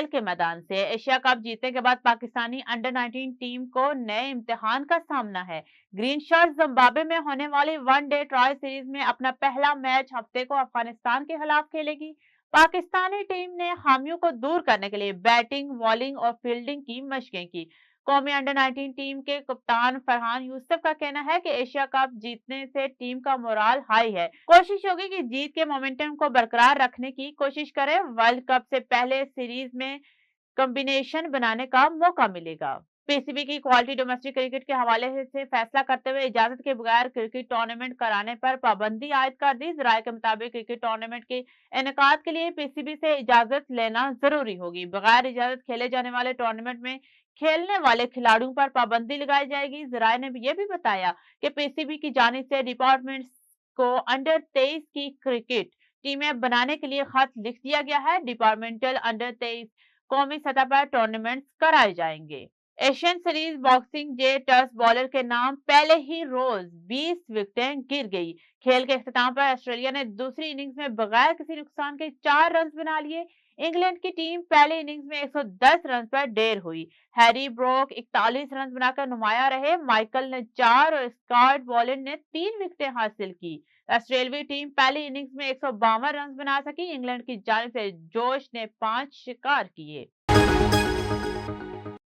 खेल के मैदान से। एशिया कप जीतने के बाद पाकिस्तानी अंडर 19 टीम को नए इम्तिहान का सामना है। ग्रीन शर्ट जिम्बाब्वे में होने वाली वनडे ट्रायल सीरीज में अपना पहला मैच हफ्ते को अफगानिस्तान के खिलाफ खेलेगी। पाकिस्तानी टीम ने हामियों को दूर करने के लिए बैटिंग, बॉलिंग और फील्डिंग की मशकें की। कौमी अंडर 19 टीम के कप्तान फरहान यूसुफ का कहना है कि एशिया कप जीतने से टीम का मोराल हाई है। कोशिश होगी कि जीत के मोमेंटम को बरकरार रखने की कोशिश करें। वर्ल्ड कप से पहले सीरीज में कॉम्बिनेशन बनाने का मौका मिलेगा। पीसीबी की क्वालिटी डोमेस्टिक क्रिकेट के हवाले से फैसला करते हुए इजाजत के बगैर क्रिकेट टूर्नामेंट कराने पर पाबंदी आयद कर दी। राय के मुताबिक क्रिकेट टूर्नामेंट के इनेकाद के लिए पीसीबी से इजाजत लेना जरूरी होगी। बगैर इजाजत खेले जाने वाले टूर्नामेंट में खेलने वाले खिलाड़ियों पर पाबंदी लगाई जाएगी। जराये ने यह भी बताया कि पीसीबी की जानिब से डिपार्टमेंट को अंडर 23 की क्रिकेट टीमें बनाने के लिए खत लिख दिया गया है। डिपार्टमेंटल अंडर 23 कौमी सतह पर टूर्नामेंट कराए जाएंगे। एशियन सीरीज बॉक्सिंग जे टर्स बॉलर के नाम पहले ही रोज 20 विकेटें गिर गई। खेल के इख्तिताम पर ऑस्ट्रेलिया ने दूसरी इनिंग्स में बगैर किसी नुकसान के 4 रन बना लिए। इंग्लैंड की टीम पहले इनिंग्स में 110 रन पर ढेर हुई। हैरी ब्रोक 41 रन बनाकर नुमाया रहे। माइकल ने 4 और स्कॉट बोलिन ने 3 विकेटें हासिल की। ऑस्ट्रेलियाई टीम पहली इनिंग्स में 152 रन बना सकी। इंग्लैंड की जानिब से जोश ने 5 शिकार किए।